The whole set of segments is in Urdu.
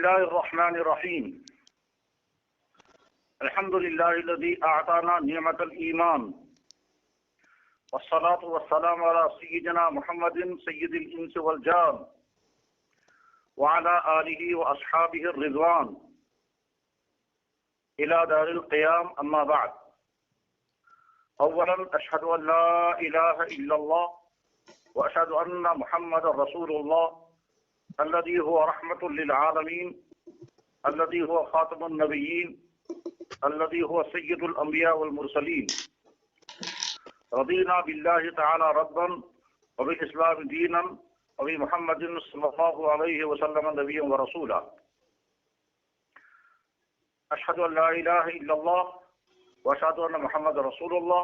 الله الرحمن الرحيم. الحمد لله الذي أعطانا نعمة الإيمان، والصلاة والسلام على سيدنا محمد سيد الإنس والجان وعلى آله وأصحابه الرضوان إلى دار القيام. أما بعد، أولا أشهد أن لا إله إلا الله وأشهد أن محمد رسول الله الذي هو رحمة للعالمين، الذي هو خاتم النبيين، الذي هو سيد الأنبياء والمرسلين. رضينا بالله تعالى ربا وبالإسلام دينا وبمحمد صلى الله عليه وسلم نبيا ورسولا. أشهد أن لا إله إلا الله وأشهد أن محمد رسول الله.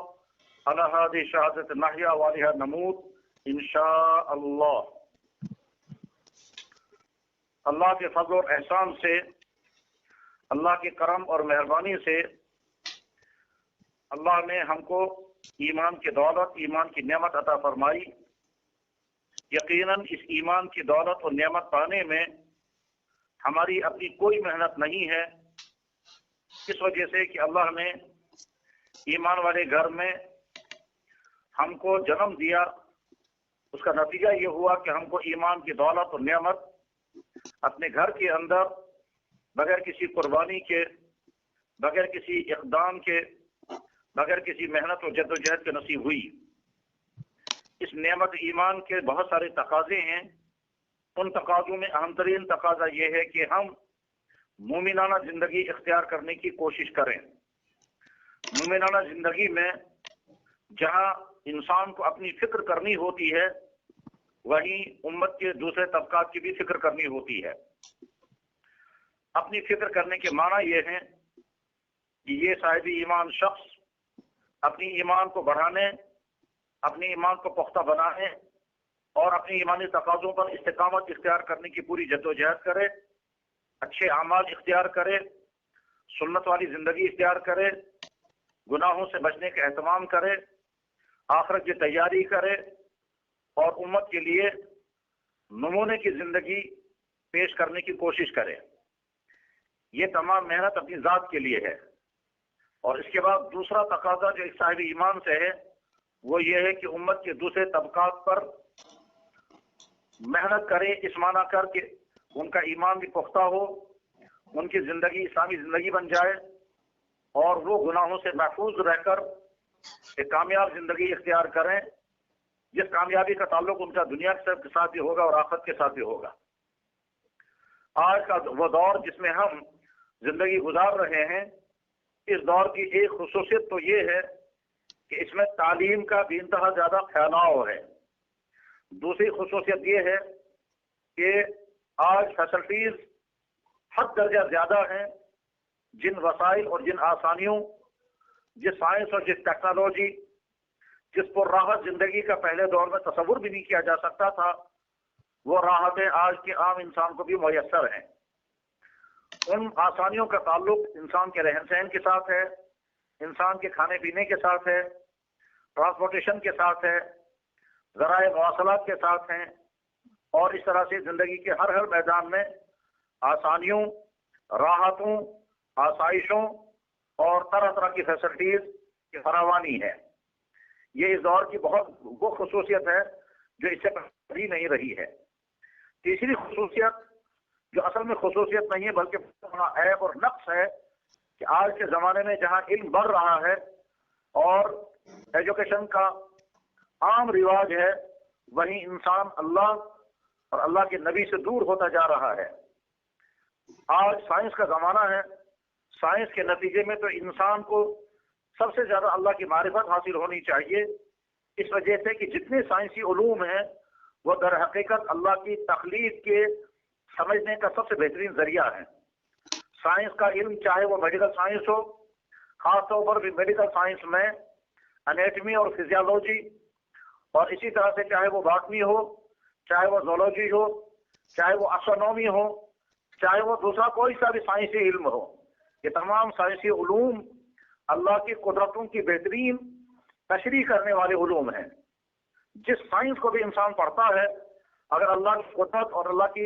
على هذه الشهادة نحيا وعليها نموت إن شاء الله. اللہ کے فضل اور احسان سے، اللہ کے کرم اور مہربانی سے اللہ نے ہم کو ایمان کی دولت، ایمان کی نعمت عطا فرمائی. یقیناً اس ایمان کی دولت اور نعمت پانے میں ہماری اپنی کوئی محنت نہیں ہے، اس وجہ سے کہ اللہ نے ایمان والے گھر میں ہم کو جنم دیا. اس کا نتیجہ یہ ہوا کہ ہم کو ایمان کی دولت اور نعمت اپنے گھر کے اندر بغیر کسی قربانی کے، بغیر کسی اقدام کے، بغیر کسی محنت اور جدوجہد کے نصیب ہوئی. اس نعمت ایمان کے بہت سارے تقاضے ہیں. ان تقاضوں میں اہم ترین تقاضا یہ ہے کہ ہم مومنانہ زندگی اختیار کرنے کی کوشش کریں. مومنانہ زندگی میں جہاں انسان کو اپنی فکر کرنی ہوتی ہے، وہیں امت کے دوسرے طبقات کی بھی فکر کرنی ہوتی ہے. اپنی فکر کرنے کے معنی یہ ہے کہ یہ صاحب ایمان شخص اپنی ایمان کو بڑھانے، اپنی ایمان کو پختہ بنانے اور اپنی ایمانی تقاضوں پر استقامت اختیار کرنے کی پوری جدوجہد کرے، اچھے اعمال اختیار کرے، سنت والی زندگی اختیار کرے، گناہوں سے بچنے کا اہتمام کرے، آخرت کی تیاری کرے اور امت کے لیے نمونے کی زندگی پیش کرنے کی کوشش کرے. یہ تمام محنت اپنی ذات کے لیے ہے. اور اس کے بعد دوسرا تقاضا جو ایک صاحب ایمان سے ہے وہ یہ ہے کہ امت کے دوسرے طبقات پر محنت کرے، اس معنی کر کے ان کا ایمان بھی پختہ ہو، ان کی زندگی اسلامی زندگی بن جائے اور وہ گناہوں سے محفوظ رہ کر ایک کامیاب زندگی اختیار کریں، جس کامیابی کا تعلق ان کا دنیا کے ساتھ بھی ہوگا اور آخرت کے ساتھ بھی ہوگا. آج کا وہ دور جس میں ہم زندگی گزار رہے ہیں، اس دور کی ایک خصوصیت تو یہ ہے کہ اس میں تعلیم کا بھی انتہا زیادہ پھیلاؤ ہے. دوسری خصوصیت یہ ہے کہ آج فیسلٹیز حد درجہ زیادہ ہیں. جن وسائل اور جن آسانیوں، جس سائنس اور جس ٹیکنالوجی، جس پر راحت زندگی کا پہلے دور میں تصور بھی نہیں کیا جا سکتا تھا، وہ راحتیں آج کے عام انسان کو بھی میسر ہیں. ان آسانیوں کا تعلق انسان کے رہن سہن کے ساتھ ہے، انسان کے کھانے پینے کے ساتھ ہے، ٹرانسپورٹیشن کے ساتھ ہے، ذرائع مواصلات کے ساتھ ہیں، اور اس طرح سے زندگی کے ہر میدان میں آسانیوں، راحتوں، آسائشوں اور طرح طرح کی فیسلٹیز کی فراوانی ہے. یہ اس دور کی بہت وہ خصوصیت ہے جو اس سے پہلے نہیں رہی ہے. تیسری خصوصیت جو اصل میں خصوصیت نہیں ہے بلکہ بڑا عیب اور نقص ہے کہ آج کے زمانے میں جہاں علم بڑھ رہا ہے اور ایجوکیشن کا عام رواج ہے، وہیں انسان اللہ اور اللہ کے نبی سے دور ہوتا جا رہا ہے. آج سائنس کا زمانہ ہے. سائنس کے نتیجے میں تو انسان کو سب سے زیادہ اللہ کی معرفت حاصل ہونی چاہیے، اس وجہ سے کہ جتنے سائنسی علوم ہیں وہ در حقیقت اللہ کی تخلیق کے سمجھنے کا سب سے بہترین ذریعہ ہے. سائنس کا علم چاہے وہ میڈیکل سائنس ہو، خاص طور پر بھی میڈیکل سائنس میں انیٹمی اور فزیالوجی، اور اسی طرح سے چاہے وہ باٹنی ہو، چاہے وہ زولوجی ہو، چاہے وہ اسٹرونومی ہو، چاہے وہ دوسرا کوئی سا بھی سائنسی علم ہو، یہ تمام سائنسی علوم اللہ کی قدرتوں کی بہترین تشریح کرنے والے علوم ہیں. جس سائنس کو بھی انسان پڑھتا ہے، اگر اللہ کی قدرت اور اللہ کی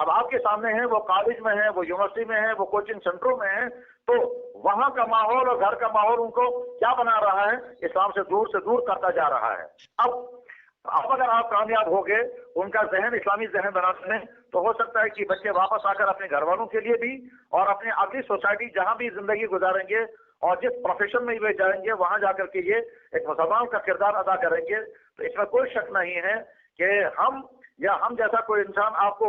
اب آپ کے سامنے ہیں، وہ کالج میں ہیں، وہ یونیورسٹی میں ہیں، وہ کوچنگ سینٹروں میں ہیں، تو وہاں کا ماحول اور گھر کا ماحول ان کو کیا بنا رہا ہے؟ اسلام سے دور کرتا جا رہا ہے۔ اب اگر آپ کامیاب ہو گئے ان کا ذہن اسلامی ذہن بنانے میں، تو ہو سکتا ہے کہ بچے واپس آ کر اپنے گھر والوں کے لیے بھی اور اپنے اگلی سوسائٹی جہاں بھی زندگی گزاریں گے اور جس پروفیشن میں وہ جائیں گے وہاں جا کر کے یہ ایک مسلمان کا کردار ادا کریں گے۔ تو اس میں کوئی شک نہیں ہے کہ ہم جیسا کوئی انسان آپ کو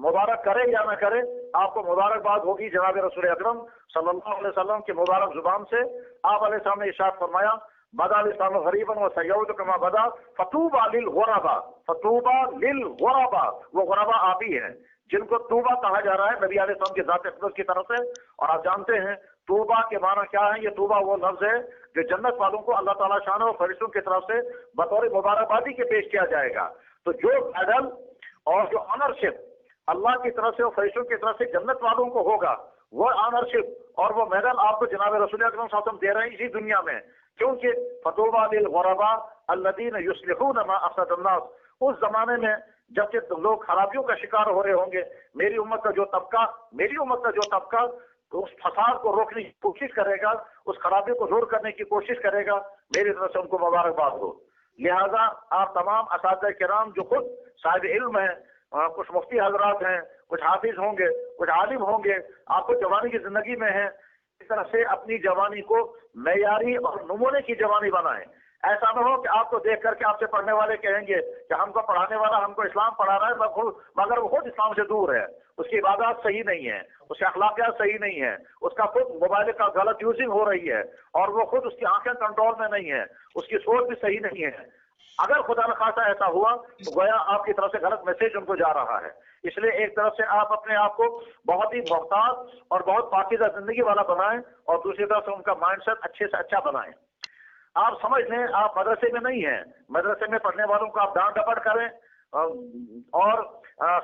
مبارک کرے یا نہ کرے، آپ کو مبارکباد ہوگی جناب رسول اکرم صلی اللہ علیہ وسلم کی مبارک زبان سے۔ آپ علیہ السلام نے ارشاد فرمایا، بدا الاسلام غریبا وسیعود کما بدا فتوبہ للغرباء، فتوبہ للغرباء، وہ غرباء آپ ہی ہیں جن کو توبہ کہا جا رہا ہے نبی علیہ السلام کی ذات اقدس کی طرف سے۔ اور آپ جانتے ہیں توبہ کے معنی کیا ہے؟ یہ توبہ وہ لفظ ہے جو جنت والوں کو اللہ تعالیٰ شان و فرشتوں کی طرف سے بطور مبارکبادی کے پیش کیا جائے گا۔ تو جو میڈل اور جو آنرشپ اللہ کی طرف سے اور فرشتوں کی طرف سے جنت والوں کو ہوگا، وہ آنرشپ اور وہ میڈل آپ کو جناب رسول اکرم صلی اللہ علیہ وسلم دے رہے ہیں اسی دنیا میں، کیونکہ فتوبہ للغرباء الذین یصلحون ما افسد الناس، اس زمانے میں جب کہ لوگ خرابیوں کا شکار ہو رہے ہوں گے، میری امت کا جو طبقہ اس فساد کو روکنے کی کوشش کرے گا، اس خرابی کو دور کرنے کی کوشش کرے گا، میری طرف سے ان کو مبارکباد ہو۔ لہذا آپ تمام اساتذہ کرام جو خود صاحب علم ہیں، کچھ مفتی حضرات ہیں، کچھ حافظ ہوں گے، کچھ عالم ہوں گے، آپ کو جوانی کی زندگی میں ہیں، اس طرح سے اپنی جوانی کو معیاری اور نمونے کی جوانی بنائیں۔ ایسا نہ ہو کہ آپ کو دیکھ کر کے آپ سے پڑھنے والے کہیں گے کہ ہم کو پڑھانے والا ہم کو اسلام پڑھا رہا ہے مگر وہ خود اسلام سے دور ہے، اس کی عبادات صحیح نہیں ہے، اس کے اخلاقیات صحیح نہیں ہے، اس کا خود موبائل کا غلط یوزنگ ہو رہی ہے، اور وہ خود اس کی آنکھیں کنٹرول میں نہیں ہے، اس کی سوچ بھی صحیح نہیں ہے۔ اگر خدا نخواستہ ایسا ہوا تو گویا آپ کی طرف سے غلط میسج ان کو جا رہا ہے۔ اس لیے ایک طرف سے آپ اپنے آپ کو بہت ہی محتاط اور بہت پاکیزہ زندگی والا بنائیں، اور دوسری طرف سے ان کا مائنڈ سیٹ اچھے سے اچھا بنائیں۔ آپ سمجھ لیں آپ مدرسے میں نہیں ہیں، مدرسے میں پڑھنے والوں کو آپ ڈانٹ ڈپٹ کریں اور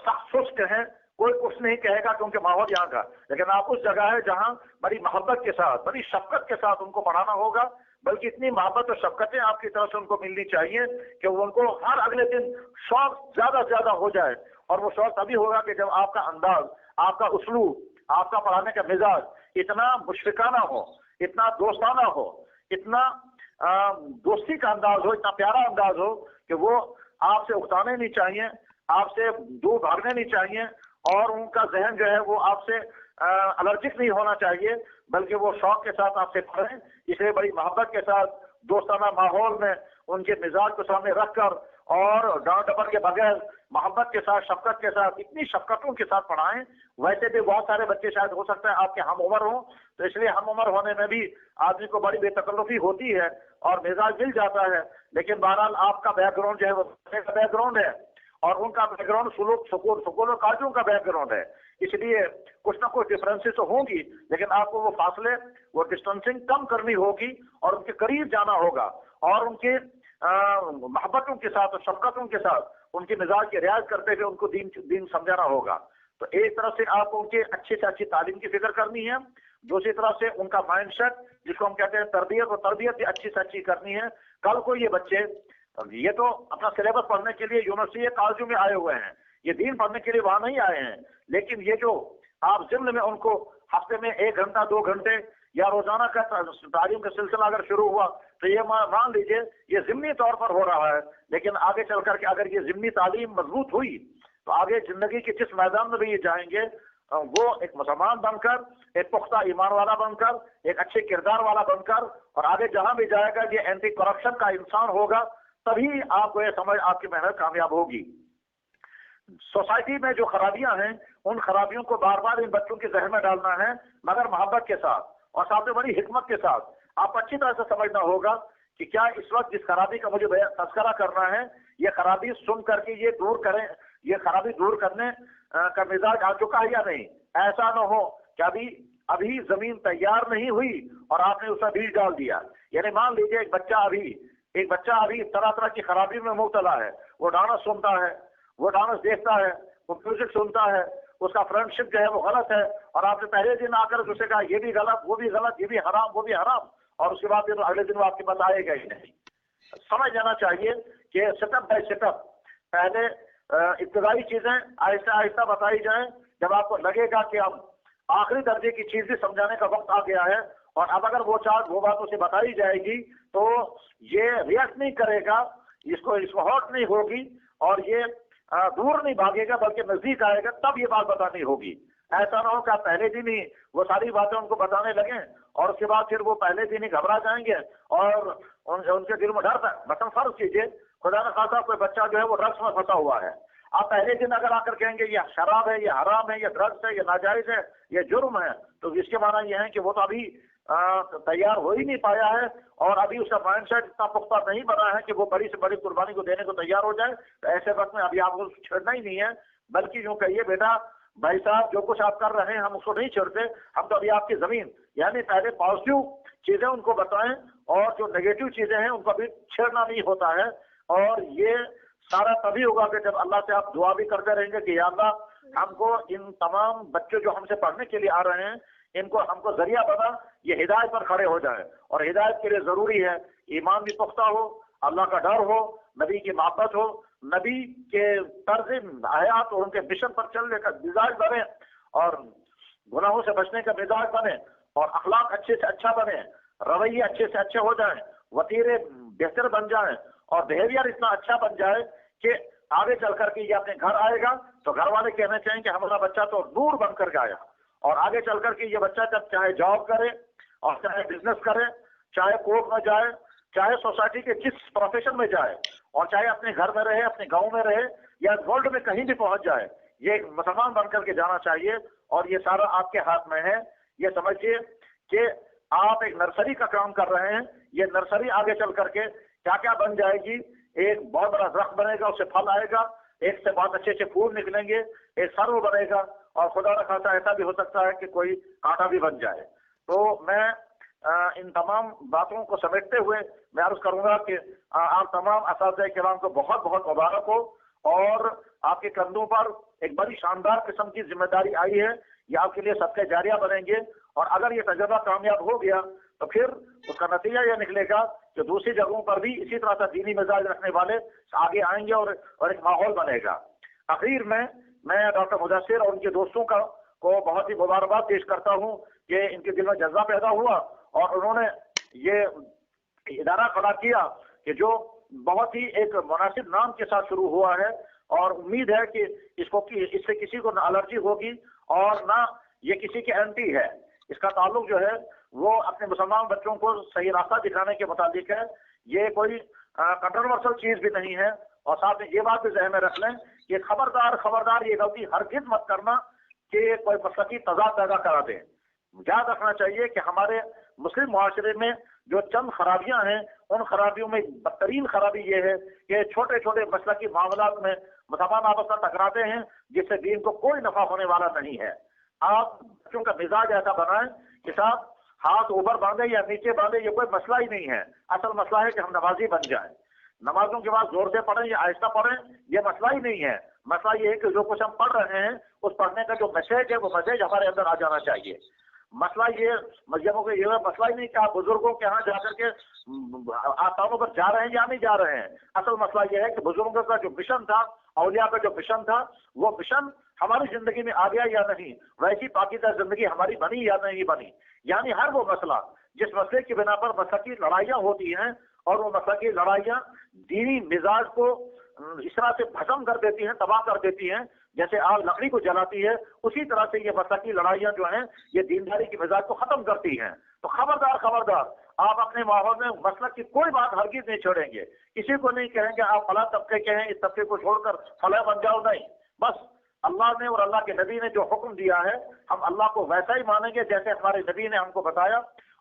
سخت سست ہیں، کوئی کچھ نہیں کہے گا کیونکہ ماحول یہاں کا، لیکن آپ اس جگہ ہے جہاں بڑی محبت کے ساتھ بڑی شفقت کے ساتھ ان کو پڑھانا ہوگا، بلکہ اتنی محبت اور شفقتیں آپ کی طرف سے ان کو ملنی چاہیے کہ وہ ان کو ہر اگلے دن شوق زیادہ سے زیادہ ہو جائے، اور وہ شوق تبھی ہوگا کہ جب آپ کا انداز، آپ کا اسلوب، آپ کا پڑھانے کا مزاج اتنا مشفقانہ ہو، اتنا دوستانہ ہو، اتنا دوستی کا انداز ہو، اتنا پیارا انداز ہو کہ وہ آپ سے اکتانے نہیں چاہیے، آپ سے دور بھاگنے نہیں چاہیے، اور ان کا ذہن جو ہے وہ آپ سے الرجک نہیں ہونا چاہیے، بلکہ وہ شوق کے ساتھ آپ سے پڑھیں۔ اس لیے بڑی محبت کے ساتھ دوستانہ ماحول میں ان کے مزاج کو سامنے رکھ کر اور ڈانٹ ڈپٹ کے بغیر محبت کے ساتھ، شفقت کے ساتھ، اتنی شفقتوں کے ساتھ پڑھائیں۔ ویسے بھی بہت سارے بچے شاید ہو سکتا ہے آپ کے ہم عمر ہوں، تو اس لیے ہم عمر ہونے میں بھی آدمی کو بڑی بے تکلفی ہوتی ہے اور مزاج مل جاتا ہے، لیکن بہرحال آپ کا بیک گراؤنڈ جو ہے وہ بیک گراؤنڈ ہے، اور ان کا بیک گراؤنڈ سکول و کالجوں کا بیک گراؤنڈ ہے، اس لیے کچھ نہ کچھ ڈفرینسز تو ہوں گی، لیکن آپ کو وہ فاصلے، وہ ڈسٹینسنگ کم کرنی ہوگی اور ان کے قریب جانا ہوگا، اور ان کے محبتوں کے ساتھ اور شفقتوں کے ساتھ ان کے مزاج کی رعایت کرتے ہوئے ان کو دین سمجھانا ہوگا۔ تو ایک طرف سے آپ کو ان کے اچھے سے اچھی تعلیم کی فکر کرنی ہے، دوسری طرف سے ان کا مائنڈ سیٹ جس کو ہم کہتے ہیں تربیت، اور تربیت بھی اچھی سے اچھی کرنی ہے۔ کل کو یہ بچے یہ تو اپنا سلیبس پڑھنے کے لیے یونیورسٹی یا کالجوں میں آئے ہوئے ہیں، یہ دین پڑھنے کے لیے وہاں نہیں آئے ہیں، لیکن یہ جو آپ ضمن میں ان کو ہفتے میں 1 گھنٹہ 2 گھنٹے یا روزانہ کا تعلیم کا سلسلہ اگر شروع ہوا تو یہ مان لیجئے یہ ضمنی طور پر ہو رہا ہے، لیکن آگے چل کر کے اگر یہ ضمنی تعلیم مضبوط ہوئی تو آگے زندگی کے جس میدان میں بھی یہ جائیں گے وہ ایک مسلمان بن کر، ایک پختہ ایمان والا بن کر، ایک اچھے کردار والا بن کر، اور آگے جہاں بھی جائے گا یہ اینٹی کرپشن کا انسان ہوگا، تبھی آپ کو یہ سمجھ آپ کی محنت کامیاب ہوگی۔ سوسائٹی میں جو خرابیاں ہیں ان خرابیوں کو بار بار ان بچوں کے ذہن میں ڈالنا ہے، مگر محبت کے ساتھ اور ساتھ میں بڑی حکمت کے ساتھ۔ آپ اچھی طرح سے سمجھنا ہوگا کہ کیا اس وقت جس خرابی کا مجھے تذکرہ کرنا ہے یہ خرابی سن کر کے یہ دور کریں، یہ خرابی دور کرنے کا مزاج آ چکا ہے یا نہیں۔ ایسا نہ ہو کہ ابھی زمین تیار نہیں ہوئی اور آپ نے اس میں بیج ڈال دیا۔ یعنی مان لیجیے ایک بچہ ابھی طرح طرح کی خرابی میں مبتلا ہے، وہ ڈانس سنتا ہے، وہ ڈانس دیکھتا ہے، وہ میوزک سنتا ہے، اس کا فرینڈ شپ جو ہے وہ غلط ہے، اور آپ نے پہلے دن آ کر اسے کہا یہ بھی غلط، وہ بھی غلط، یہ بھی حرام، وہ بھی حرام، اور اس کے بعد پھر اگلے دن وہ آپ کے پاس آئے گا ہی نہیں۔ سمجھ جانا چاہیے کہ سٹپ بائی سٹپ پہلے ابتدائی چیزیں آہستہ آہستہ بتائی جائیں. جب آپ کو لگے گا کہ اب آخری درجے کی چیز بھی سمجھانے کا وقت آ گیا ہے اور اب اگر وہ بات اسے بتائی جائے گی تو یہ ریئیکٹ نہیں کرے گا, اس کو ہارٹ نہیں ہوگی اور یہ دور نہیں بھاگے گا بلکہ نزدیک آئے گا, تب یہ بات بتانی ہوگی. ایسا نہ ہو کہ آپ پہلے دن ہی وہ ساری باتیں ان کو بتانے لگیں اور اس کے بعد پھر وہ پہلے دن ہی گھبرا جائیں گے اور ان کے دل میں ڈر. مثلا فرض کیجیے خدا نہ خاصا کوئی بچہ جو ہے وہ ڈرگس میں پھنسا ہوا ہے, آپ پہلے دن اگر آ کر کہیں گے یہ شراب ہے, یہ حرام ہے, یہ ڈرگس ہے, یہ ناجائز ہے, یہ جرم ہے, تو اس کے معنی یہ ہے کہ وہ تو ابھی تیار ہو ہی نہیں پایا ہے اور ابھی اس کا مائنڈ سیٹ اتنا پختہ نہیں بنا ہے کہ وہ بڑی سے بڑی قربانی کو دینے کو تیار ہو جائے. تو ایسے وقت میں ابھی آپ کو چھیڑنا ہی نہیں ہے, بلکہ یوں کہیے بیٹا بھائی صاحب جو کچھ آپ کر رہے ہیں ہم اس کو نہیں چھوڑتے, ہم تو ابھی آپ کی زمین, یعنی پہلے پازیٹیو چیزیں ان کو بتائیں اور جو نیگیٹو چیزیں ہیں ان کو ابھی چھیڑنا نہیں ہوتا ہے. اور یہ سارا تبھی ہوگا کہ جب اللہ سے آپ دعا بھی کرتے رہیں گے کہ یا اللہ ہم کو ان تمام بچے جو ہم سے پڑھنے کے لیے آ رہے ہیں ان کو ہم کو ذریعہ بنا, یہ ہدایت پر کھڑے ہو جائیں. اور ہدایت کے لیے ضروری ہے ایمان بھی پختہ ہو, اللہ کا ڈر ہو, نبی کی محبت ہو, نبی کے طرز حیات اور ان کے مشن پر چلنے کا مزاج بنے اور گناہوں سے بچنے کا مزاج بنے اور اخلاق اچھے سے اچھا بنے, رویے اچھے سے اچھے ہو جائیں, وتیرے بہتر بن جائیں اور بیہیویئر اتنا اچھا بن جائے کہ آگے چل کر کے یہ اپنے گھر آئے گا تو گھر والے کہنا چاہیں کہ ہمارا بچہ تو نور بن کر کے آیا. اور آگے چل کر کے یہ بچہ جب چاہے جاب کرے اور چاہے بزنس کرے, چاہے کورٹ میں جائے, چاہے سوسائٹی کے جس پروفیشن میں جائے اور چاہے اپنے گھر میں رہے, اپنے گاؤں میں رہے یا ورلڈ میں کہیں بھی پہنچ جائے, یہ ایک مسلمان بن کر کے جانا چاہیے. اور یہ سارا آپ کے ہاتھ میں ہے. یہ سمجھیے کہ آپ ایک نرسری کا کام کر رہے ہیں, یہ نرسری آگے چل کر کے کیا کیا بن جائے گی, ایک بہت بڑا درخت بنے گا, اس سے پھل آئے گا, ایک سے بہت اچھے اچھے پھول نکلیں گے, ایک سرو بنے گا اور خدا نہ خاصا ایسا بھی ہو سکتا ہے کہ کوئی کانٹا بھی بن جائے. تو میں ان تمام باتوں کو سمیٹتے ہوئے میں عرض کروں گا کہ آپ تمام اساتذہ کرام کو بہت بہت مبارک ہو اور آپ کے کندھوں پر ایک بڑی شاندار قسم کی ذمہ داری آئی ہے. یہ آپ کے لیے صدقہ جاریہ بنیں گے اور اگر یہ تجربہ کامیاب ہو گیا تو پھر اس کا نتیجہ یہ نکلے گا کہ دوسری جگہوں پر بھی اسی طرح سے دینی مزاج رکھنے والے آگے آئیں گے اور ایک ماحول بنے گا. اخیر میں ڈاکٹر مدثر اور ان کے دوستوں کو بہت ہی مبارکباد پیش کرتا ہوں کہ ان کے دل میں جذبہ پیدا ہوا اور انہوں نے یہ ادارہ کھڑا کیا کہ جو بہت ہی ایک مناسب نام کے ساتھ شروع ہوا ہے اور امید ہے کہ اس سے کسی کو نہ الرجی ہوگی اور نہ یہ کسی کے اینٹی ہے. اس کا تعلق جو ہے وہ اپنے مسلمان بچوں کو صحیح راستہ دکھانے کے متعلق ہے. یہ کوئی کنٹروورسل چیز بھی نہیں ہے. اور ساتھ میں یہ بات بھی ذہن میں رکھ لیں کہ خبردار یہ غلطی ہرگز مت کرنا کہ کوئی مسلکی تضاد پیدا کرا دیں. یاد رکھنا چاہیے کہ ہمارے مسلم معاشرے میں جو چند خرابیاں ہیں ان خرابیوں میں بدترین خرابی یہ ہے کہ چھوٹے چھوٹے مسلکی معاملات میں مسلمان آپس میں ٹکراتے ہیں جس سے دین کو کوئی نفع ہونے والا نہیں ہے. آپ بچوں کا مزاج ایسا بنائیں کہ صاحب ہاتھ اوپر باندھے یا نیچے باندھے یہ کوئی مسئلہ ہی نہیں ہے. اصل مسئلہ ہے کہ ہم نمازی بن جائیں. نمازوں کے بعد زور سے پڑھیں یا آہستہ پڑھیں یہ مسئلہ ہی نہیں ہے. مسئلہ یہ ہے کہ جو کچھ ہم پڑھ رہے ہیں اس پڑھنے کا جو میسج ہے وہ میسج ہمارے اندر آ جانا چاہیے. مسئلہ یہ مذہبوں کا یہ مسئلہ ہی نہیں کہ آپ بزرگوں کے یہاں جا کر کے آستانوں پر جا رہے ہیں یا نہیں جا رہے ہیں. اصل مسئلہ یہ ہے کہ بزرگوں کا جو مشن تھا, اولیاء کا جو مشن تھا, وہ مشن ہماری زندگی میں آ گیا یا نہیں, ویسی پاکیزہ زندگی ہماری بنی یا نہیں بنی. یعنی ہر وہ مسئلہ جس مسئلے کی بنا پر مسلکی لڑائیاں ہوتی ہیں اور وہ مسلکی لڑائیاں دینی مزاج کو اس طرح سے بھسم کر دیتی ہیں, تباہ کر دیتی ہیں جیسے آگ لکڑی کو جلاتی ہے, اسی طرح سے یہ مسلکی لڑائیاں جو ہیں یہ دینداری کی مزاج کو ختم کرتی ہیں. تو خبردار آپ اپنے ماحول میں مسلک کی کوئی بات ہرگز نہیں چھوڑیں گے. کسی کو نہیں کہیں گے آپ فلاں طبقے کے ہیں اس طبقے کو چھوڑ کر فلاں بن جاؤ, نہیں. بس اللہ نے اور اللہ کے نبی نے جو حکم دیا ہے ہم اللہ کو ویسا ہی مانیں گے جیسے ہمارے نبی نے ہم کو بتایا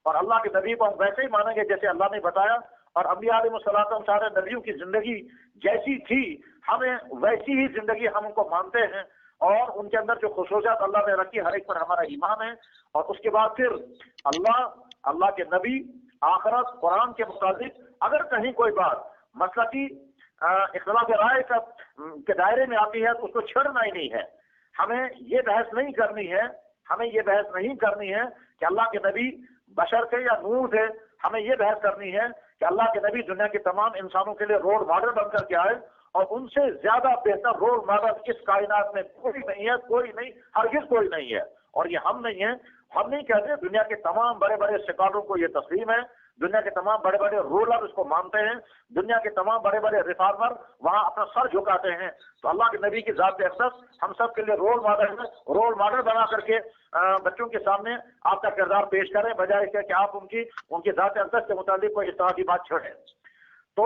اور اللہ کے نبی کو ہم ویسے ہی مانیں گے جیسے اللہ نے بتایا. اور انبیاء علیہ الصلوۃ سارے نبیوں کی زندگی جیسی تھی ہمیں ویسی ہی زندگی ہم ان کو مانتے ہیں اور ان کے اندر جو خصوصیات اللہ نے رکھی ہر ایک پر ہمارا ایمان ہے. اور اس کے بعد پھر اللہ کے نبی, آخرت, قرآن کے مطابق اگر کہیں کوئی بات مسلکی اختلاف رائے کے دائرے میں آتی ہے تو اس کو چھڑنا ہی نہیں ہے. ہمیں یہ بحث نہیں کرنی ہے کہ اللہ کے نبی بشر تھے یا نور تھے, ہمیں یہ بحث کرنی ہے کہ اللہ کے نبی دنیا کے تمام انسانوں کے لیے رول ماڈل بن کر کے آئے، اور ان سے زیادہ بہتر رول ماڈل اس کائنات میں کوئی نہیں ہے، کوئی نہیں، ہرگز کوئی نہیں ہے۔ اور یہ ہم نہیں ہیں، ہم نہیں کہتے، دنیا کے تمام بڑے بڑے اسکالروں کو یہ تسلیم ہے، دنیا کے تمام بڑے بڑے رولر اس کو مانتے ہیں، دنیا کے تمام بڑے بڑے ریفارمر وہاں اپنا سر جھکاتے ہیں۔ تو اللہ کے نبی کی ذات اقدس ہم سب کے لیے رول ماڈل ہے، رول ماڈل بنا کر کے بچوں کے سامنے آپ کا کردار پیش کریں، بجائے کہ آپ ان کی ذات اقدس کے متعلق کوئی اس طرح کی بات چھوڑیں۔ تو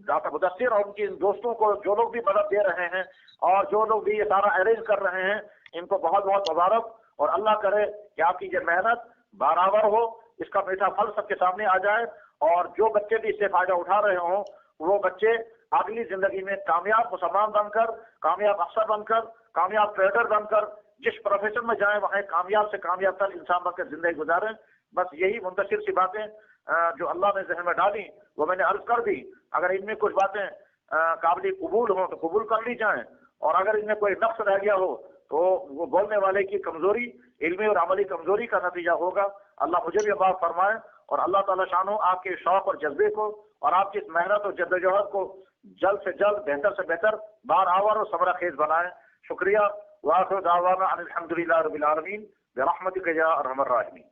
ڈاکٹر مدثر اور ان کے دوستوں کو جو لوگ بھی مدد دے رہے ہیں اور جو لوگ بھی یہ سارا ارینج کر رہے ہیں، ان کو بہت بہت مبارک، اور اللہ کرے کہ آپ کی یہ محنت برابر ہو، اس کا میٹھا پھل سب کے سامنے آ جائے، اور جو بچے بھی اس سے فائدہ اٹھا رہے ہوں وہ بچے اگلی زندگی میں کامیاب مسلمان بن کر، کامیاب افسر بن کر، کامیاب ٹریڈر بن کر، جس پروفیشن میں جائیں وہاں کامیاب سے کامیاب تر انسان بن کر زندگی گزاریں۔ بس یہی منتشر سی باتیں جو اللہ نے ذہن میں ڈالی وہ میں نے عرض کر دی۔ اگر ان میں کچھ باتیں قابل قبول ہوں تو قبول کر لی جائیں، اور اگر ان میں کوئی نقص رہ گیا ہو تو وہ بولنے والے کی کمزوری، علمی اور عملی کمزوری کا نتیجہ ہوگا۔ اللہ مجھے بھی معاف فرمائے، اور اللہ تعالیٰ شانو آپ کے شوق اور جذبے کو اور آپ کی اس محنت اور جدوجہد کو جلد سے جلد، بہتر سے بہتر، بار آور اور ثمرہ خیز بنائیں۔ شکریہ۔ وآخر دعوانا ان الحمدللہ رب العالمین برحمتک یا ارحم الراحمین۔